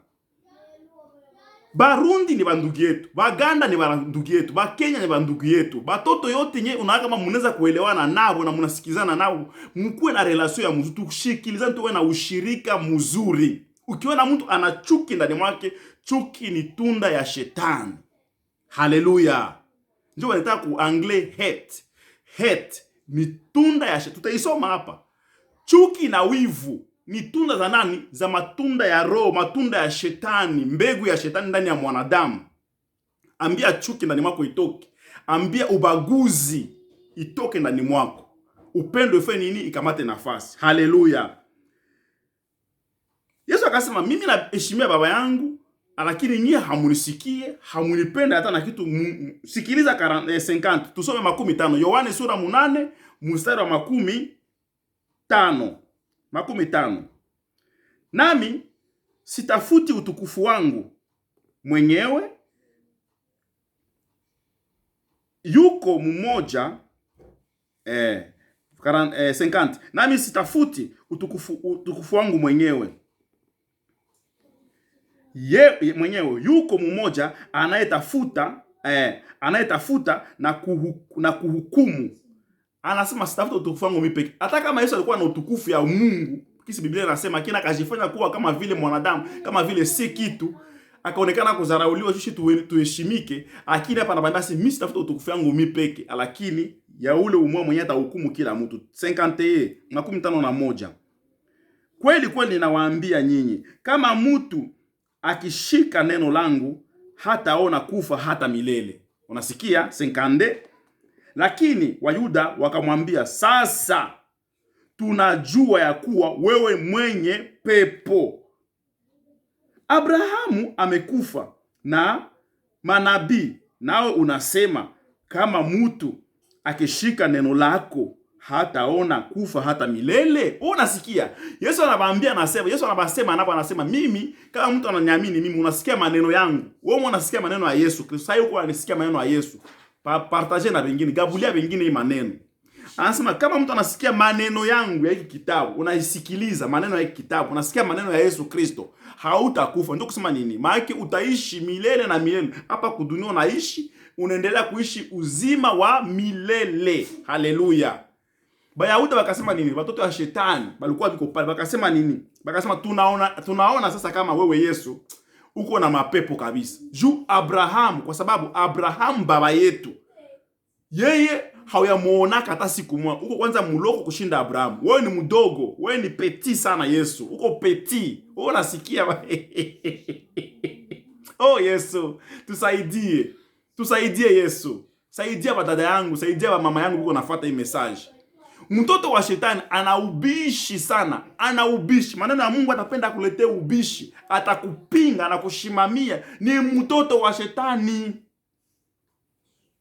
Barundi ni bandugu yetu, Baganda ni bandugu yetu, Bakenya ni bandugu yetu. Batoto yote nye unaona kama mnaweza kuelewana nao na mnasikizana nao, mkuwe na relation ya mzuri, tushikilizane, tuwe na ushirika mzuri. Ukiona mtu ana chuki ndani mwake, chuki ni tunda ya shetani. Haleluya. Ndio wanataka ku anglais hate. Hate ni tunda ya shetani. Tutaisoma hapa. Chuki na wivu ni tunda za nani? Za matunda ya roho, matunda ya shetani, mbegu ya shetani ndani ya mwanadamu. Ambia chuki ndani mwako itoke. Ambia ubaguzi itoke ndani mwako. Upendo ifanye nini? Ikamate nafasi. Haleluya. Yesu akasema mimi naheshimia baba yangu, lakini nyie hamunisikie, hamunipenda hata na kitu. Sikiliza 50. Tusome 15. Yohane sura 8 mstari wa 15. 15. Nami sitafuti utukufu wangu mwenyewe, yuko mmoja 50. Nami sitafuti utukufu wangu mwenyewe. Mwenyewe yuko mmoja anayetafuta na kuhukumu. Anasema sitafuta utukufu wangu mimi peke. Hata kama Yesu alikuwa na utukufu ya Mungu, kisi Biblia inasema kina akajifanya kuwa kama vile mwanadamu, kama vile si kitu, akaonekana kudharauliwa sisi tuheshimike. Lakini hapa anabambia si mimi sitafuta utukufu wangu mimi peke, lakini ya ule umwa mwenye atahukumu kila mtu. 51. Kweli kweli ninawaambia nyinyi, kama mtu akishika neno langu hataona kufa hata milele. Unasikia? 50. Lakini Wayuda wakamwambia, sasa tunajua ya kuwa wewe mwenye pepo. Abrahamu amekufa na manabii, nawe unasema kama mtu akishika neno lako hataona kufa hata milele. Unasikia? Yesu anawaambia, anasema mimi kama mtu ananiamini mimi, unasikia maneno yangu. Wewe unasikia maneno ya Yesu Kristo. Sasa yuko anasikia maneno ya Yesu. Partage na wengine, gabulia wengine hii maneno. Anasema kama mtu anasikia maneno yangu ya hiki kitabu, unaisikiliza maneno ya hiki kitabu, unasikia maneno ya Yesu Kristo, hautakufa. Ndio kusema nini? Maana utaishi milele na milele. Hapa kudunia unaishi, unaendelea kuishi uzima wa milele. Haleluya. Bayahudi wakasema nini? Watoto wa shetani walikuwa biko pale, wakasema nini? Wakasema tunaona sasa kama wewe Yesu uko na mapepo kabisa. Juu Abrahamu, kwa sababu Abrahamu baba yetu, yeye hauyamuonaka hata siku moja. Uko kwanza muloko kushinda Abrahamu. Wewe ni mdogo, wewe ni petit sana Yesu. Uko petit. Wewe unasikia oh Yesu, tusaidie. Tusaidie Yesu. Saidia badada yangu, saidia mama yangu uko nafuata hii message. Mtoto wa shetani ana ubishi sana. Ana ubishi. Maneno ya Mungu atapenda kuletea ubishi. Atakupinga na kushimamia. Ni mtoto wa shetani.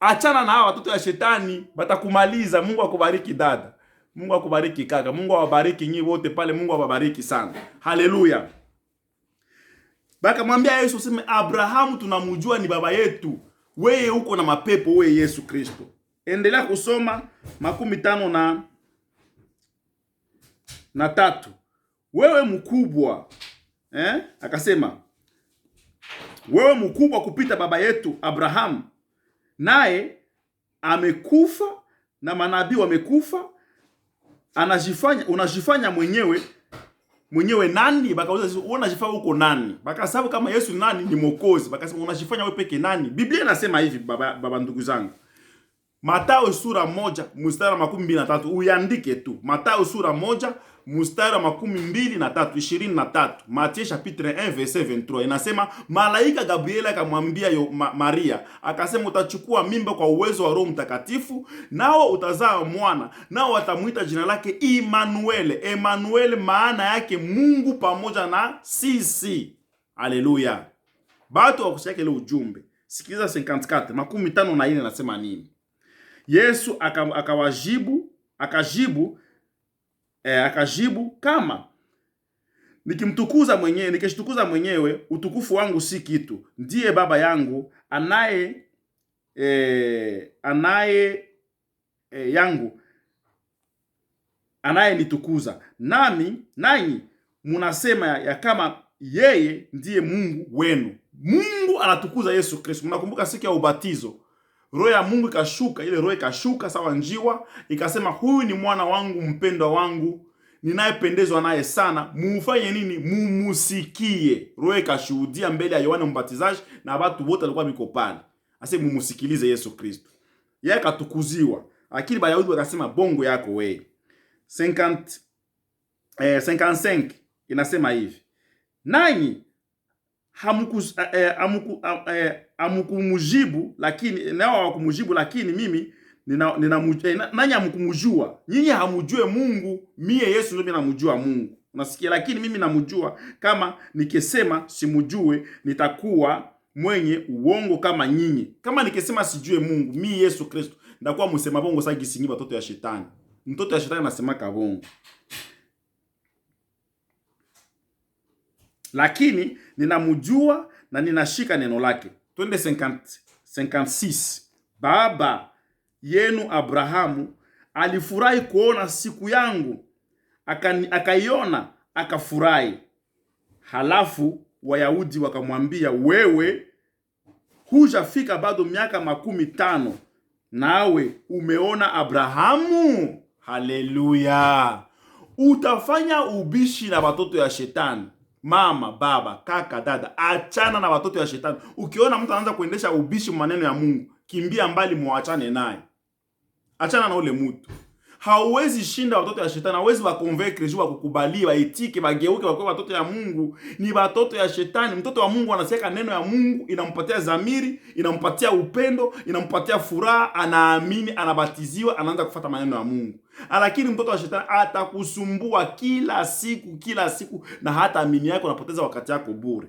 Achana na hawa watoto ya shetani, batakumaliza. Mungu akubariki dada. Mungu akubariki kaka. Mungu awabariki nyinyi wote pale. Mungu awabariki sana. Haleluya. Baka mwambia Yesu useme Abrahamu tunamjua ni baba yetu. Wewe uko na mapepo wewe Yesu Kristo. Endelea kusoma 53. Wewe mkubwa. Akasema wewe mkubwa kupita baba yetu Abrahamu. Naye amekufa na manabii wamekufa. Unajifanya mwenyewe nani? Bakauliza unajifanya uko nani? Bakasababu kama Yesu nani ni Mwokozi. Bakasema unajifanya wewe peke nani? Biblia inasema hivi baba ndugu zangu. Mathayo sura 1 mstari wa 23. Uiandike tu. Mathayo sura 1 mstari wa 23. Matthieu chapitre 1 verset 23. Inasema malaika Gabriel akamwambia Maria, akasema utachukua mimba kwa uwezo wa Roho Mtakatifu, nao utazaa mwana, nao watamuita jina lake Immanuel. Emmanuel maana yake Mungu pamoja na sisi. Haleluya. Batu wakusikia ile ujumbe. Sikiliza 54 54 nasema nini? Yesu akajibu kama nikishtukuza mwenyewe utukufu wangu si kitu. Ndiye baba yangu anayenitukuza. Nanyi munasema ya kama yeye ndiye Mungu wenu. Mungu anatukuza Yesu Kristo. Mnakumbuka siku ya ubatizo, Roho ya Mungu ikashuka, ile roho ikashuka sawa njiwa, ikasema huyu ni mwana wangu mpendwa wangu, ninayependezwa naye sana. Mufanye nini? Mumusikie. Roho ikashuhudia mbele ya Yohana Mbatizaji na watu wote walikuwa biko pale. Ase mumusikilize Yesu Kristo. Yeye akatukuziwa. Lakini Bayahudi wakasema bongo yako wewe. 55 inasema hivi. Nanyi hamkumujibu, lakini nao hawakumujibu, lakini mimi nanyi hamkumjua. Nyinyi hamujue Mungu, mie Yesu ndio namjua Mungu. Unasikia? Lakini mimi namjua. Kama nikisema simujue, nitakuwa mwenye uongo kama nyinyi. Kama nikisema sijue Mungu, mimi Yesu Kristo, ndakuwa msema bongo sasa gisingi watoto ya shetani. Mtoto ya shetani anasema kabongo. Lakini ninamjua na ninashika neno lake. Twende 56. Baba yenu Abrahamu alifurahi kuona siku yangu, akaiona akafurahi. Halafu Wayahudi wakamwambia, wewe hujafika bado miaka 50, nawe umeona Abrahamu? Haleluya. Utafanya ubishi na watoto ya shetani. Mama, baba, kaka, dada, achana na watoto ya shetani. Ukiona mtu anaanza kuendesha ubishi maneno ya Mungu, kimbia mbali, muachane naye. Achana na ule mtu. Hauwezi shinda watoto ya shetani, hauwezi wakonvaincre juu wakukubali, waitike, wageuke wakuwe watoto ya Mungu. Ni watoto ya shetani. Mtoto wa Mungu anasikia neno ya Mungu, inampatia zamiri, inampatia upendo, inampatia furaha, anaamini, anabatiziwa, anaanza kufuata maneno ya Mungu. Lakini mtoto wa shetani atakusumbua kila siku na hata amini yako unapoteza wakati yako bure.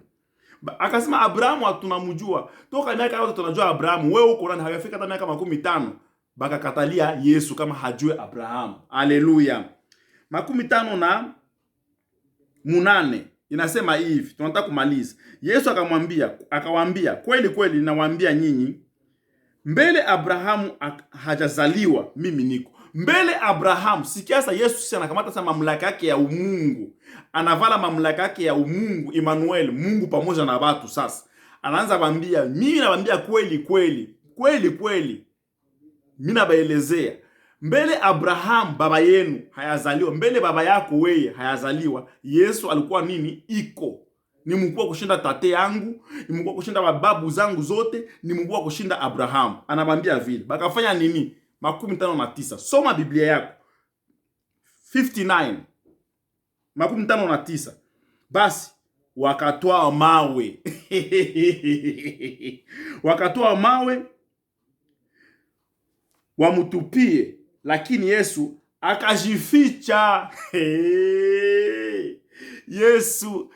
Akasema Abrahamu tunamjua. Toka miaka yote tunajua Abrahamu. Wewe uko nani? Hajafika hata miaka 50. Bakakatalia Yesu kama hajue Abrahamu. Haleluya. 58 inasema hivi. Tunataka kumaliza. Yesu akawaambia, kweli kweli ninawaambia nyinyi, mbele Abrahamu hajazaliwa mimi niko. Mbele Abrahamu, sikiasa Yesu sisi anakamata sa mamlaka yake ya umungu. Anavala mamlaka yake ya umungu, Emmanuel, Mungu pamoja na watu sasa. Anaanza kuambia, mimi nawaambia kweli kweli. Kweli kweli. Mimi nabaelezea. Mbele Abrahamu baba yenu hayazaliwa, mbele baba yako wewe hayazaliwa, Yesu alikuwa nini? Iko. ni mkubwa kushinda tate yangu, ni mkubwa kushinda babu zangu zote, ni mkubwa kushinda Abraham. Anabambia vile. Bakafanya nini? 59. Soma Biblia yako. 59. 59. Basi wakatoa mawe. Wakatoa mawe wamutupie, lakini Yesu akajificha. Yesu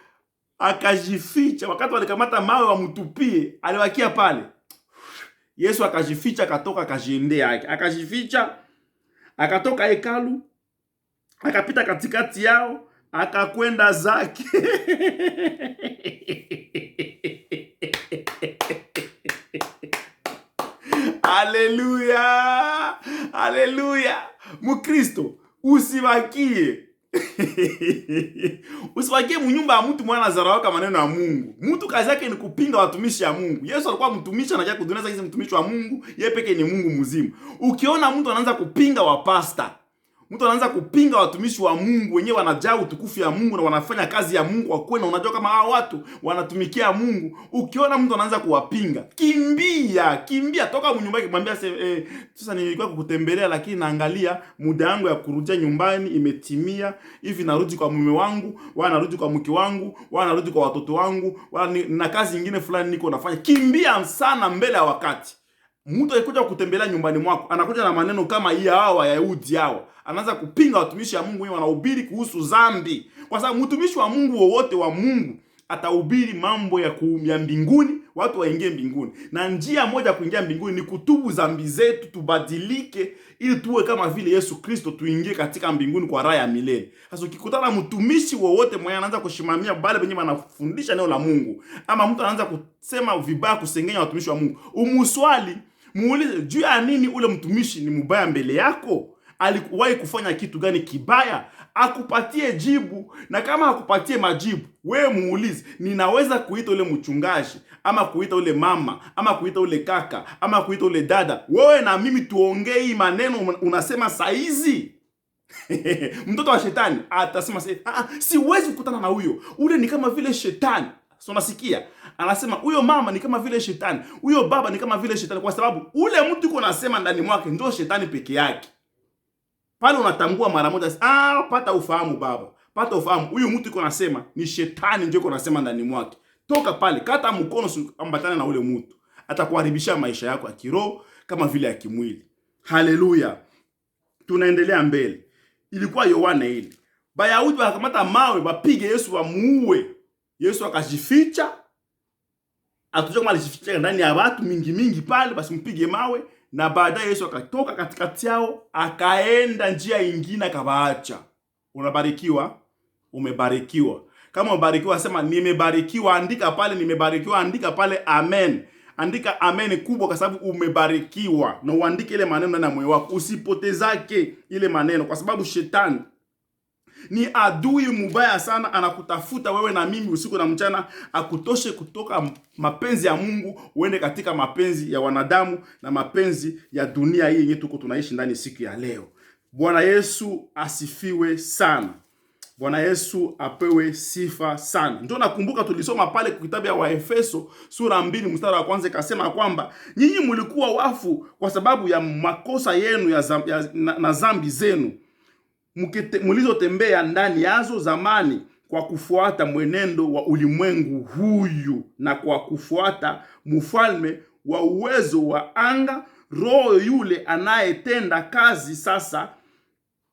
akajificha. Wakati walikamata mawe wamutupie, aliwakia pale. Yesu akajificha, akatoka, akajiendea yake. Akajificha, akatoka hekalu, akapita katikati yao, akakwenda zake. Haleluya! Haleluya! Mkristo, usibakie usibakie munyumba ya mtu mwana zarawaka maneno ya Mungu. Mtu kazi yake ni kupinga watumishi ya Mungu. Yesu alikuwa mtumishi, anaja kuduneza hizi mtumishi wa Mungu, yeye peke ni Mungu mzima. Ukiona mtu anaanza kupinga wapasta, mtu anaanza kupinga watumishi wa Mungu wenyewe wanajaa utukufu ya Mungu na wanafanya kazi ya Mungu kwa kweli, na unajua kama hao watu wanatumikia Mungu. Ukiona mtu anaanza kuwapinga, kimbia toka mnyumba yake, mwambie sasa nilikuwa kukutembelea lakini naangalia muda wangu ya kurudia nyumbani imetimia. Hivi narudi kwa mume wangu, wala narudi kwa mke wangu, wala narudi kwa watoto wangu, wala na kazi nyingine fulani niko nafanya. Kimbia sana mbele ya wakati. Mtu alikuja kutembelea nyumbani mwako, anakuja na maneno kama hii hao Wayahudi hao. Anaanza kupinga watumishi wa Mungu wenyewe wanahubiri kuhusu dhambi. Kwa sababu mtumishi wa Mungu wowote wa Mungu atahubiri mambo ya mbinguni, watu waingie mbinguni. Na njia moja kuingia mbinguni ni kutubu dhambi zetu, tubadilike ili tuwe kama vile Yesu Kristo, tuingie katika mbinguni kwa raha ya milele. Sasa ukikutana mtumishi wowote mwenye anaanza kushimamia bale wenyewe wanafundisha neno la Mungu, ama mtu anaanza kusema vibaya, kusengenya watumishi wa Mungu, umuswali, muulize juu ya nini ule mtumishi ni mbaya mbele yako? Alikuwahi kufanya kitu gani kibaya? Akupatie jibu. Na kama akupatie majibu, wewe muulize, ninaweza kuita ule mchungaji, ama kuita ule mama, ama kuita ule kaka, ama kuita ule dada, wewe na mimi tuongee hii maneno unasema saizi? Mtoto wa shetani atasema siwezi kukutana na huyo, ule ni kama vile shetani. So nasikia anasema huyo mama ni kama vile shetani, huyo baba ni kama vile shetani, kwa sababu ule mtu yuko nasema ndani mwake ndio shetani peke yake. Pale unatambua mara moja, pata ufahamu baba, pata ufahamu, huyu mtu yuko nasema ni shetani ndio yuko nasema ndani mwake. Toka pale, kata mkono, ambatana na ule mtu, atakuharibisha maisha yako ya kiroho kama vile ya kimwili. Haleluya. Tunaendelea mbele. Ilikuwa Yohana ile. Bayahudi wakamata mawe bapige Yesu wamuue. Yesu akajificha. Atujua kama alijificha ndani ya watu mingi pale, basi mpige mawe. Na baadaye Yesu akatoka katikati yao, akaenda njia nyingine akawaacha. Unabarikiwa, umebarikiwa. Kama umebarikiwa sema nimebarikiwa, andika pale nimebarikiwa, andika pale amen. Andika amen kubwa kwa sababu umebarikiwa, na uandike ile maneno ndani ya moyo wako. Usipotezake ile maneno, kwa sababu shetani ni adui mubaya sana, anakutafuta wewe na mimi usiku na mchana, akutoshe kutoka mapenzi ya Mungu uende katika mapenzi ya wanadamu na mapenzi ya dunia hii yenyewe tuko tunaishi ndani siku ya leo. Bwana Yesu asifiwe sana. Bwana Yesu apewe sifa sana. Ndio nakumbuka tulisoma pale kwa kitabu ya Waefeso sura 2 mstari wa kwanza, ikasema kwamba nyinyi mlikuwa wafu kwa sababu ya makosa yenu na dhambi zenu mlizotembea ndani yazo zamani, kwa kufuata mwenendo wa ulimwengu huyu na kwa kufuata mfalme wa uwezo wa anga, roho yule anayetenda kazi sasa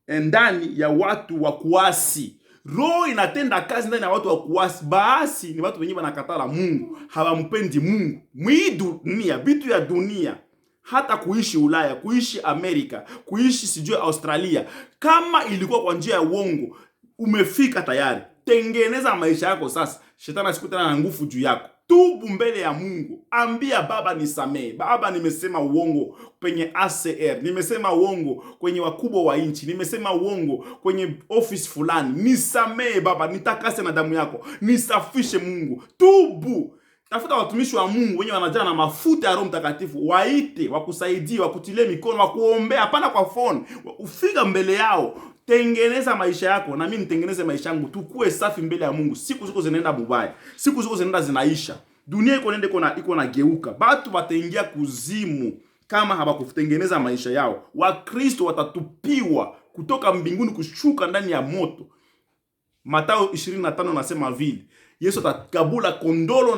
ndani ya watu wa kuasi. Roho inatenda kazi ndani ya watu wa kuasi. Baasi ni watu wenyewe wanakatala Mungu, hawampendi Mungu. Mwi dunia, vitu ya dunia, hata kuishi Ulaya, kuishi Amerika, kuishi sijui Australia, kama ilikuwa kwa njia ya uongo, umefika tayari. Tengeneza maisha yako sasa. Shetani asikutana na nguvu juu yako. Tubu mbele ya Mungu. Ambia baba nisamee. Baba nimesema uongo kwenye ACR. Nimesema uongo kwenye wakubwa wa nchi. Nimesema uongo kwenye office fulani. Nisamee baba, nitakase na damu yako. Nisafishe Mungu. Tubu. Tafuta watumishi wa Mungu wenye wanajaa na mafuta ya Roho Mtakatifu, waite, wakusaidie, wakutilie mikono, wakuombea, hapana kwa phone. Ufika mbele yao, Tengeneza maisha yako na mimi nitengeneze maisha yangu, tukue safi mbele ya Mungu. Siku ziko zinaenda mubaya, siku ziko zinaenda zinaisha, dunia iko na geuka. Batu bataingia kuzimu kama habakutengeneza maisha yao. Wakristo watatupiwa kutoka mbinguni kushuka ndani ya moto. Mathayo 25 nasema vile Yesu atakabula kondoo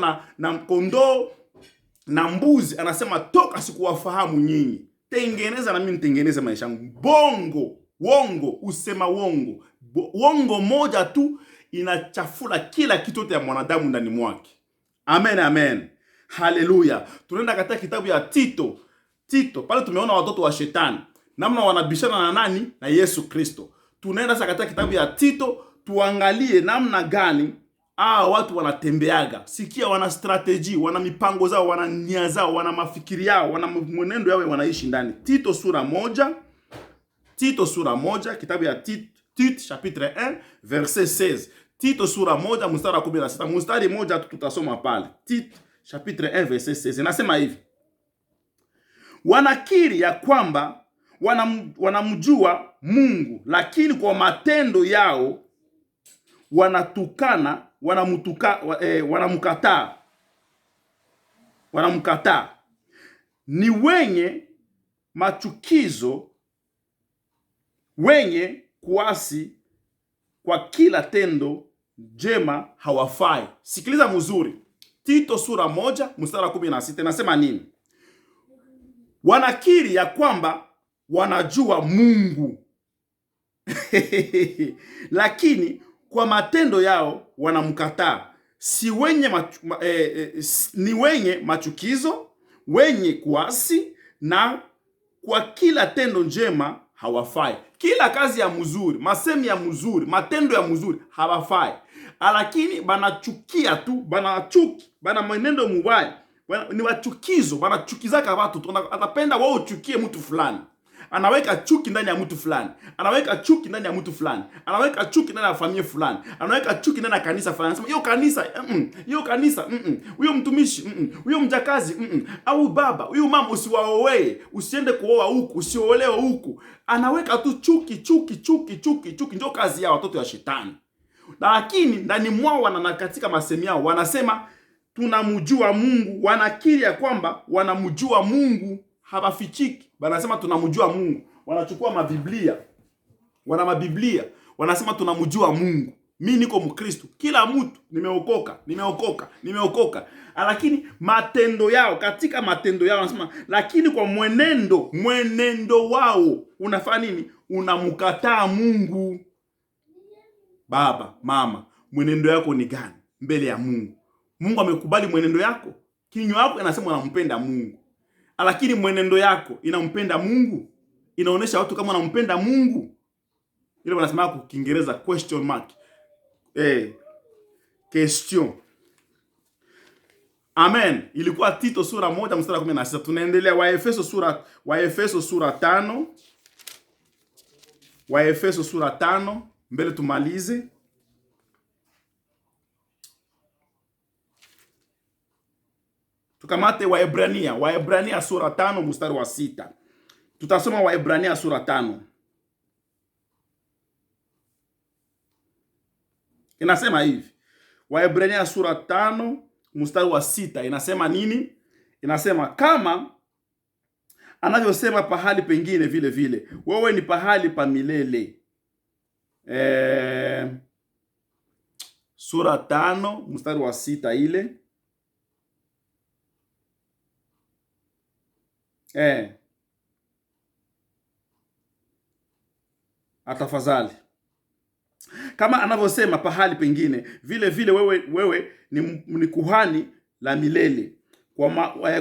na mbuzi, anasema toka, sikuwafahamu nyinyi. Tengeneza na mimi nitengeneze maisha yangu. Wongo, usema wongo. Wongo moja tu inachafula kila kitu ya mwanadamu ndani mwake. Amen. Haleluya. Tunaenda katika kitabu ya Tito. Pale tumeona watoto wa shetani namna wanabishana na nani? Na Yesu Kristo. Tunaenda sasa katika kitabu ya Tito, tuangalie namna gani watu wanatembeaga. Sikia, wana strategy, wana mipango zao, wana nia zao, wana mafikiri yao, wana mwenendo yao wanaishi ndani. Tito sura moja, kitabu ya Tito chapitre 1 verset 16. Tito sura moja mstari wa 16. Mstari moja tutasoma pale. Tito chapitre 1 verset 16. Nasema hivi: wanakiri ya kwamba wanamjua Mungu, lakini kwa matendo yao wanamkataa. Ni wenye machukizo, wenye kuasi, kwa kila tendo jema hawafai. Sikiliza mzuri. Tito sura moja mstari wa 16 nasema nini? Wanakiri ya kwamba wanajua Mungu lakini kwa matendo yao wanamkataa. Ni wenye machukizo, wenye kuasi, na kwa kila tendo njema hawafai. Kila kazi ya mzuri, masemi ya mzuri, matendo ya mzuri hawafai, lakini banachukia tu, bana mwenendo mubaya, ni wachukizo, banachukizaka watu. Atapenda wao uchukie mtu fulani, anaweka chuki ndani ya mtu fulani, anaweka chuki ndani ya mtu fulani, anaweka chuki ndani ya familia fulani, anaweka chuki ndani ya kanisa fulani. Anasema hiyo kanisa, huyo mtumishi, huyo mjakazi, au baba, huyo mama usiwaoe, usiende kuoa huku, usiolewe huku. Anaweka tu chuki. Ndio kazi ya watoto ya shetani. Lakini ndani mwao katika masemi yao wanasema tunamjua Mungu. Wanakiri ya kwamba wanamjua Mungu, habafichiki. Wanasema tunamjua Mungu. Wanachukua mabiblia, wanasema tunamjua Mungu. Mimi niko Mkristo, kila mtu nimeokoka. Lakini matendo yao, katika matendo yao wanasema, lakini kwa mwenendo wao unafanya nini? Unamkataa Mungu. Baba, mama, mwenendo yako ni gani mbele ya Mungu? Mungu amekubali mwenendo yako? Kinywa yako inasema unampenda Mungu, lakini mwenendo yako inampenda Mungu? Inaonesha watu kama unampenda Mungu? Ile wanasema kwa Kiingereza question mark. Question. Amen. Ilikuwa Tito sura 1 mstari wa 16. Tunaendelea Waefeso sura 5. Waefeso sura 5 mbele tumalize. Tukamate Waebrania sura 5 mstari wa 6. Tutasoma Waebrania sura 5. Inasema hivi. Waebrania sura 5 mstari wa 6 inasema nini? Inasema kama anavyosema pahali pengine vile vile, wewe ni pahali pa milele. Sura 5 mstari wa 6 ile. Atafadhali. Kama anavyosema pahali pengine vile vile, wewe ni kuhani la milele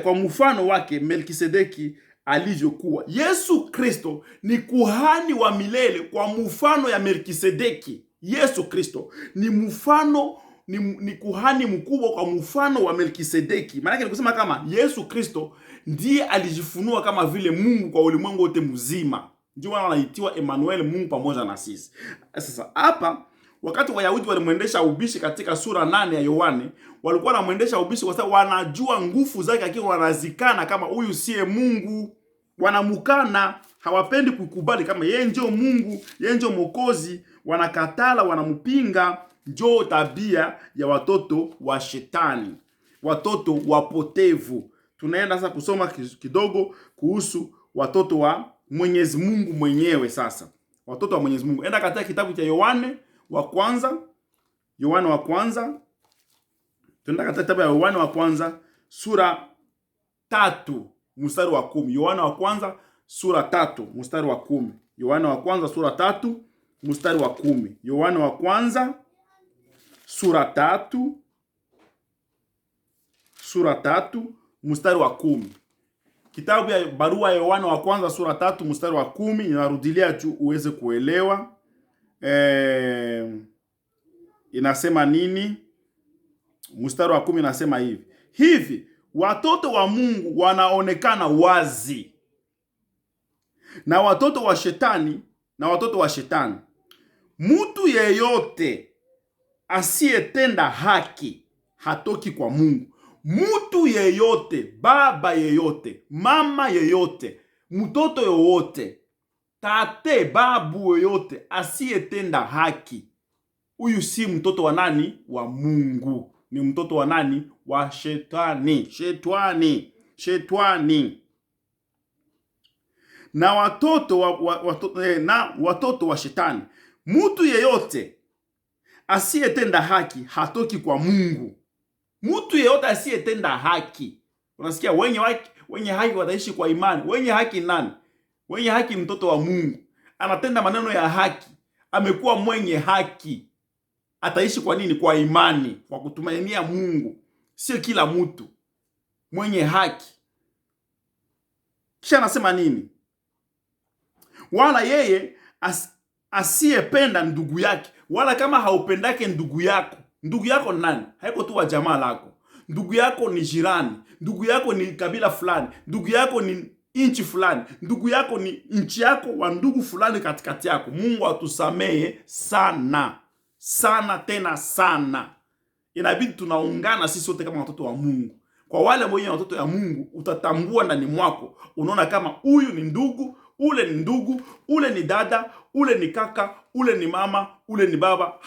kwa mfano wake Melkisedeki alivyokuwa. Yesu Kristo ni kuhani wa milele kwa mfano ya Melkisedeki. Yesu Kristo ni mfano, ni kuhani mkubwa kwa mfano wa Melkisedeki. Maana ni kusema kama Yesu Kristo ndiye alijifunua kama vile Mungu kwa ulimwengu wote mzima. Ndio wanaitiwa Emmanuel, Mungu pamoja na sisi. Sasa hapa wakati Wayahudi walimwendesha ubishi katika sura 8 ya Yohane, walikuwa wanamwendesha ubishi kwa sababu wanajua nguvu zake, akiwa wanazikana kama huyu siye Mungu, wanamukana. hawapendi kukubali kama yeye ndio Mungu, yeye ndio Mwokozi. Wanakatala, wanampinga. Ndio tabia ya watoto wa shetani, watoto wapotevu. Tunaenda sasa kusoma kidogo kuhusu watoto wa Mwenyezi Mungu mwenyewe. Sasa watoto wa Mwenyezi Mungu, enda katika kitabu cha Yohane wa kwanza. Tunaenda katika kitabu ya Yohane wa kwanza sura 3 mstari wa 10. Yohane wa kwanza sura 3 mstari wa 10. Yohane wa kwanza sura 3 mstari wa 10. Yohane wa kwanza sura 3 mstari wa 10. Kitabu ya barua ya Yohane wa kwanza sura 3 mstari wa 10. Inarudilia tu uweze kuelewa. Inasema nini? Mstari wa 10 inasema hivi watoto wa Mungu wanaonekana wazi, na watoto wa shetani. Mtu yeyote asiyetenda haki hatoki kwa Mungu. Mtu yeyote, baba yeyote, mama yeyote, mtoto yoyote, tate, babu yoyote asiyetenda haki, huyu si mtoto wa nani? Wa Mungu. Ni mtoto wa nani? Wa shetani. Na watoto wa shetani. Mtu yeyote asiyetenda haki hatoki kwa Mungu. Mtu yeyote asiyetenda haki. Unasikia, wenye haki wataishi kwa imani. Wenye haki nani? Wenye haki mtoto wa Mungu. Anatenda maneno ya haki. Amekuwa mwenye haki. Ataishi kwa nini? Kwa imani, kwa kutumainia Mungu. Sio kila mtu mwenye haki. Kisha anasema nini? Wala yeye asiyependa ndugu yake. Wala kama haupendake ndugu yako. Ndugu yako nani? Haiko tu wa jamaa lako. Ndugu yako ni jirani. Ndugu yako ni kabila fulani. Ndugu yako ni inchi fulani. Ndugu yako ni inchi yako wa ndugu fulani katikati yako. Mungu atusamehe sana. Sana tena sana. Inabidi tunaungana sisi wote kama watoto wa Mungu. Kwa wale wenye watoto ya Mungu, utatambua ndani mwako. Unaona kama huyu ni ndugu, ule ni ndugu, ule ni dada, ule ni kaka, ule ni mama, ule ni baba.